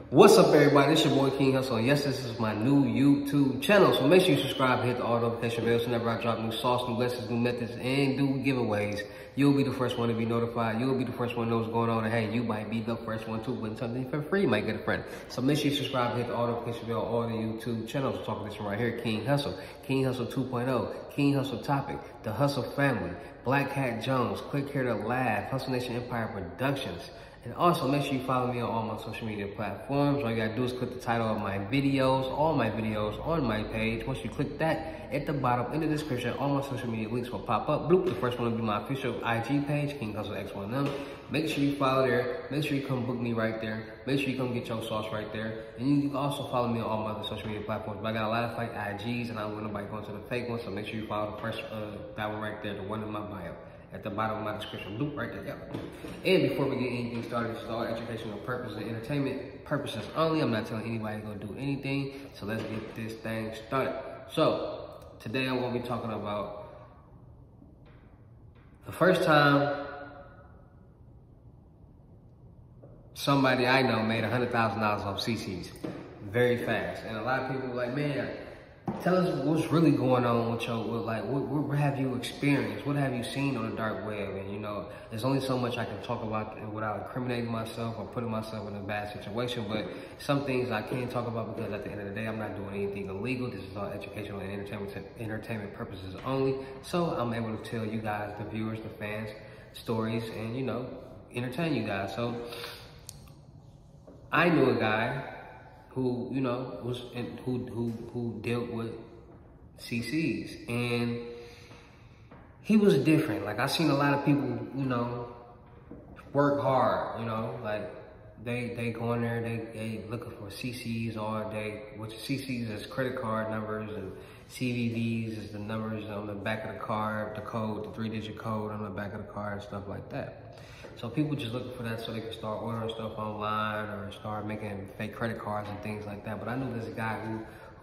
What's up, everybody? It's your boy King Hussle, and yes, this is my new YouTube channel. So make sure you subscribe, hit the all notification bell, so whenever I drop new sauce, new lessons, new methods, and do giveaways, you'll be the first one to be notified. You'll be the first one to know what's going on, and hey, you might be the first one to win something for free. You might get a friend. So make sure you subscribe, hit the all notification bell, all the YouTube channels. I'm talking this one right here, King Hussle, King Hussle 2.0, King Hussle Topic, the Hussle Family, Blachat Jones, Click Here to Laugh, Hustle Nation Empire Productions. And also, make sure you follow me on all my social media platforms. All you gotta do is click the title of my videos, all my videos on my page. Once you click that, at the bottom, in the description, all my social media links will pop up. Bloop, the first one will be my official IG page, King Hussle X1M. Make sure you follow there. Make sure you come book me right there. Make sure you come get your sauce right there. And you can also follow me on all my other social media platforms. But I got a lot of fake IGs, and I don't want nobody going to the fake one. So make sure you follow the first, that one right there, the one in my bio. At the bottom of my description, loop right there, yeah. And before we get anything started, it's all educational purposes and entertainment purposes only. I'm not telling anybody to go do anything, so let's get this thing started. So, today I'm gonna be talking about the first time somebody I know made $100,000 off CCs very fast. And a lot of people were like, man, tell us what's really going on with your, what have you experienced? What have you seen on the dark web? And you know, there's only so much I can talk about without incriminating myself or putting myself in a bad situation. But some things I can't talk about because at the end of the day, I'm not doing anything illegal. This is all educational and entertainment purposes only. So I'm able to tell you guys, the viewers, the fans, stories, and you know, entertain you guys. So I knew a guy who, you know, was who dealt with CCs, and he was different. Like, I seen a lot of people, you know, work hard, you know, like they go in there, they looking for CCs all day, which CCs is credit card numbers, and CVVs is the numbers on the back of the card, the code, the 3-digit code on the back of the card, and stuff like that. So people just looking for that so they can start ordering stuff online or start making fake credit cards and things like that. But I knew this guy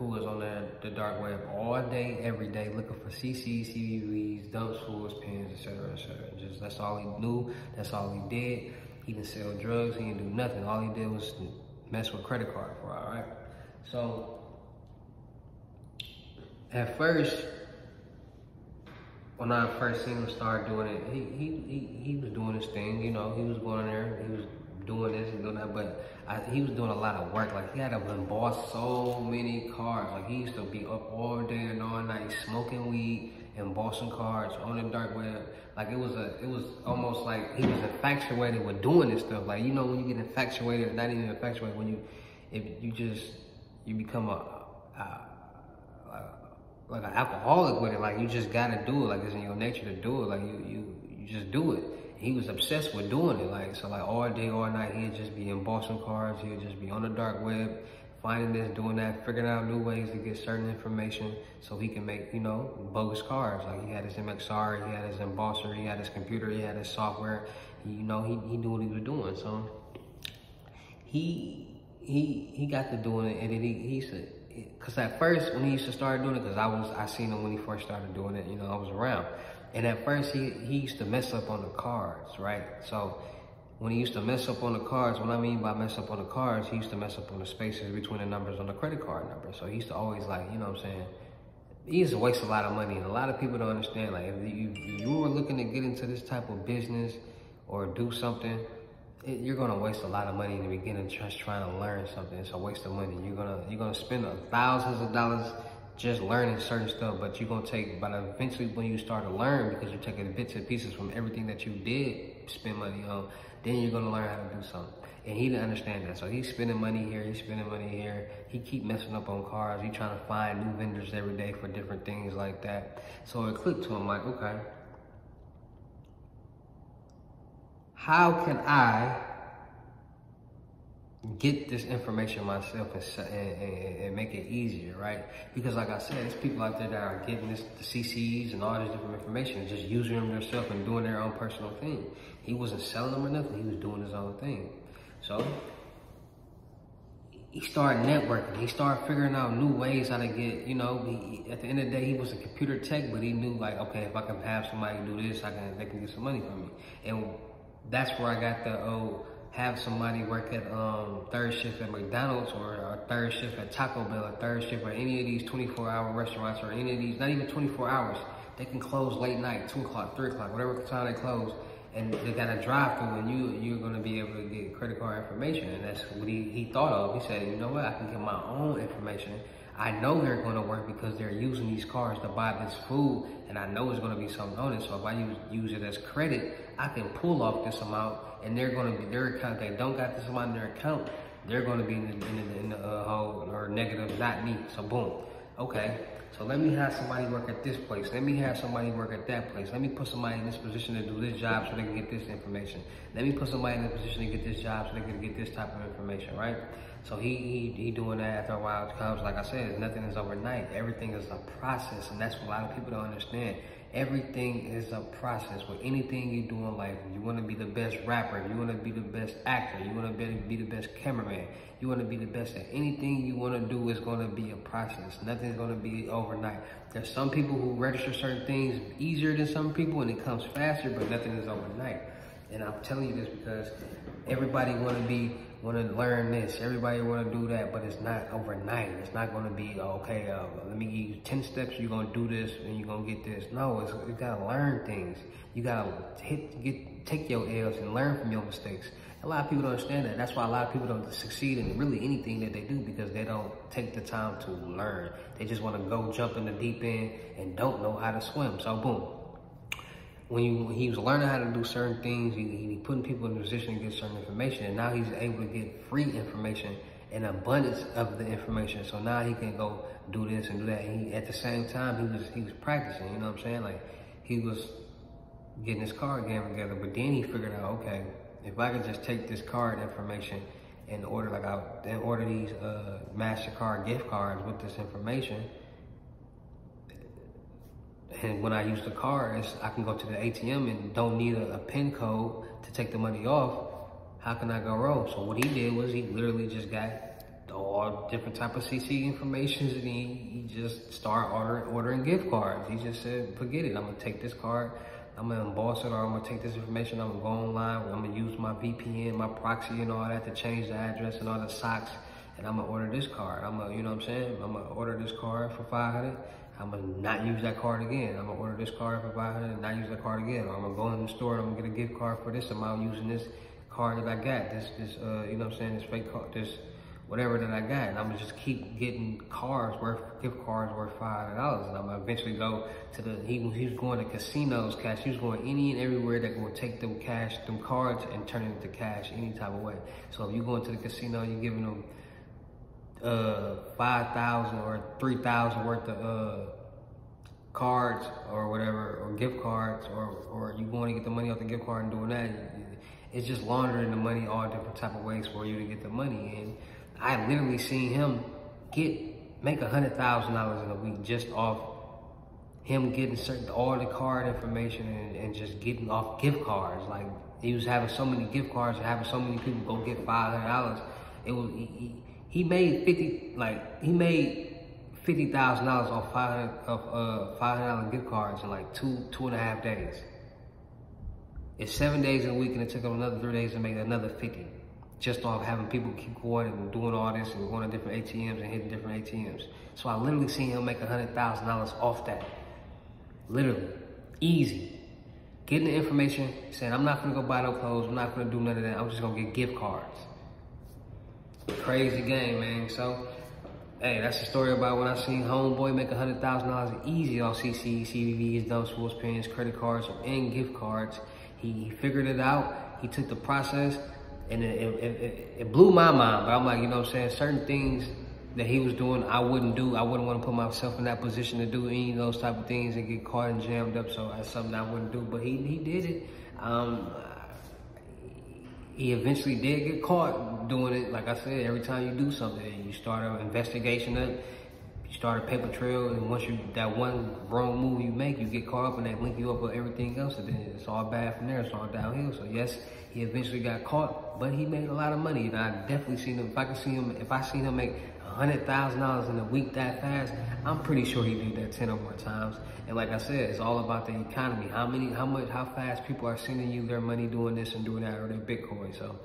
who was on the dark web all day, every day, looking for CCs, CVVs, dump spools, pins, etc., etc. Just that's all he knew. That's all he did. He didn't sell drugs. He didn't do nothing. All he did was mess with credit card fraud. All right. So at first, when I first seen him start doing it, he was doing his thing, you know. He was going in there, he was doing this and doing that, but he was doing a lot of work. Like, he had to emboss so many cards. Like, he used to be up all day and all night smoking weed, embossing cards on the dark web. Like, it was almost like he was infatuated with doing this stuff. Like, you know, when you get infatuated, not even infatuated, when you become like an alcoholic with it. Like, you just gotta do it. Like, it's in your nature to do it. Like, you just do it. He was obsessed with doing it. Like, so like all day, all night, he'd just be embossing cards. He'd just be on the dark web, finding this, doing that, figuring out new ways to get certain information so he can make, you know, bogus cards. Like, he had his MXR, he had his embosser, he had his computer, he had his software. You know, he knew what he was doing. So he got to doing it, and then he said, because at first, when he used to start doing it, because I seen him when he first started doing it, you know, I was around. And at first, he used to mess up on the cards, right? So when he used to mess up on the cards, what I mean by mess up on the cards, he used to mess up on the spaces between the numbers on the credit card number. So he used to always, like, you know what I'm saying? He used to waste a lot of money, and a lot of people don't understand. Like, if you were looking to get into this type of business or do something, you're gonna waste a lot of money in the beginning just trying to learn something. It's a waste of money. You're gonna spend thousands of dollars just learning certain stuff, but you're gonna take, but eventually when you start to learn, because you're taking bits and pieces from everything that you did spend money on, then you're gonna learn how to do something. And he didn't understand that. So he's spending money here, he's spending money here. He keep messing up on cars. He's trying to find new vendors every day for different things like that. So it clicked to him like, okay, how can I get this information myself and make it easier, right? Because like I said, there's people out there that are getting the CCs and all this different information and just using them themselves and doing their own personal thing. He wasn't selling them or nothing. He was doing his own thing. So he started networking. He started figuring out new ways how to get, you know, at the end of the day, he was a computer tech, but he knew, like, okay, if I can have somebody do this, they can get some money from me. And that's where I got the have somebody work at third shift at McDonald's or third shift at Taco Bell or third shift at any of these 24-hour restaurants or any of these, not even 24 hours. They can close late night, 2 o'clock, 3 o'clock, whatever time they close, and they got a drive-through, and you're gonna be able to get credit card information. And that's what he thought of. He said, you know what, I can get my own information. I know they're gonna work because they're using these cards to buy this food, and I know it's gonna be something on it. So if I use it as credit, I can pull off this amount, and they're gonna be, their account, they don't got this amount in their account, they're gonna be in the hole or negative, not me. So boom, okay. So let me have somebody work at this place. Let me have somebody work at that place. Let me put somebody in this position to do this job so they can get this information. Let me put somebody in this position to get this job so they can get this type of information, right? So he doing that after a while because, like I said, nothing is overnight. Everything is a process, and that's what a lot of people don't understand. Everything is a process. With anything you do in life, you want to be the best rapper, you want to be the best actor, you want to be the best cameraman, you want to be the best at anything you want to do is going to be a process. Nothing's going to be overnight. There's some people who register certain things easier than some people, and it comes faster, but nothing is overnight. And I'm telling you this because everybody want to learn this, everybody want to do that, but it's not overnight. It's not going to be, okay, let me give you 10 steps, you're going to do this, and you're going to get this. No, you got to learn things. You got to take your L's and learn from your mistakes. A lot of people don't understand that. That's why a lot of people don't succeed in really anything that they do, because they don't take the time to learn. They just want to go jump in the deep end and don't know how to swim. So boom. When he was learning how to do certain things, he putting people in a position to get certain information, and now he's able to get free information and abundance of the information. So now he can go do this and do that. And at the same time, he was practicing. You know what I'm saying? Like, he was getting his card game together. But then he figured out, okay, if I could just take this card information and order these MasterCard gift cards with this information. And when I use the card, I can go to the ATM and don't need a PIN code to take the money off. How can I go wrong? So what he did was he literally just got all different type of CC information, and he just started ordering gift cards. He just said, forget it, I'm gonna take this card, I'm gonna emboss it, or I'm gonna take this information, I'm gonna go online, I'm gonna use my VPN, my proxy and all that to change the address and all the socks, and I'm gonna order this card. You know what I'm saying? I'm gonna order this card for $500. I'm gonna not use that card again. I'm gonna order this card for $500 and not use that card again. Or I'm gonna go in the store and I'm gonna get a gift card for this amount using this card that I got. This you know what I'm saying, this fake card, this whatever that I got. And I'm gonna just keep getting gift cards worth $500. And I'm gonna eventually go to he was going to casinos, cash. He was going any and everywhere that will take them cards and turn it into cash any type of way. So if you go into the casino, you're giving them 5,000 or 3,000 worth of cards or whatever, or gift cards, or you going to get the money off the gift card and doing that. It's just laundering the money all different type of ways for you to get the money. And I literally seen him make $100,000 in a week just off him getting all the card information and just getting off gift cards. Like, he was having so many gift cards and having so many people go get $500. He made $50,000 off $500 gift cards in like two and a half days. It's 7 days in a week, and it took him another 3 days to make another 50, just off having people keep going and doing all this and going to different ATMs and hitting different ATMs. So I literally seen him make $100,000 off that. Literally, easy. Getting the information, saying, I'm not gonna go buy no clothes, I'm not gonna do none of that, I'm just gonna get gift cards. Crazy game, man. So, hey, that's the story about when I seen homeboy make $100,000 easy off CC, CVVs, double spools, pins, credit cards, and gift cards. He figured it out. He took the process, and it blew my mind. But I'm like, you know what I'm saying? Certain things that he was doing, I wouldn't do. I wouldn't want to put myself in that position to do any of those type of things and get caught and jammed up. So that's something I wouldn't do. But he did it. He eventually did get caught doing it. Like I said, every time you do something, you start an investigation up, you start a paper trail, and once that one wrong move you make, you get caught up and they link you up with everything else, and then it's all bad from there. It's all downhill. So yes, he eventually got caught, but he made a lot of money. And I definitely seen him. If I seen him make $100,000 in a week that fast, I'm pretty sure he did that 10 or more times. And like I said, it's all about the economy. How fast people are sending you their money doing this and doing that, or their Bitcoin. So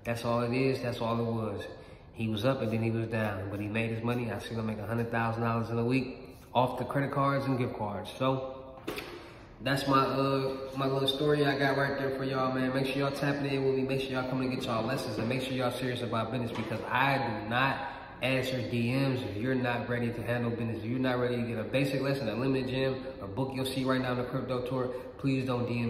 That's all it is. That's all it was. He was up and then he was down, but he made his money. I seen him make $100,000 in a week off the credit cards and gift cards. So that's my my little story I got right there for y'all, man. Make sure y'all tapping in with me. Make sure y'all come and get y'all lessons, and make sure y'all serious about business, because I do not answer DMs if you're not ready to handle business. If you're not ready to get a basic lesson, a limited gym, or book your seat right now on the crypto tour, please don't DM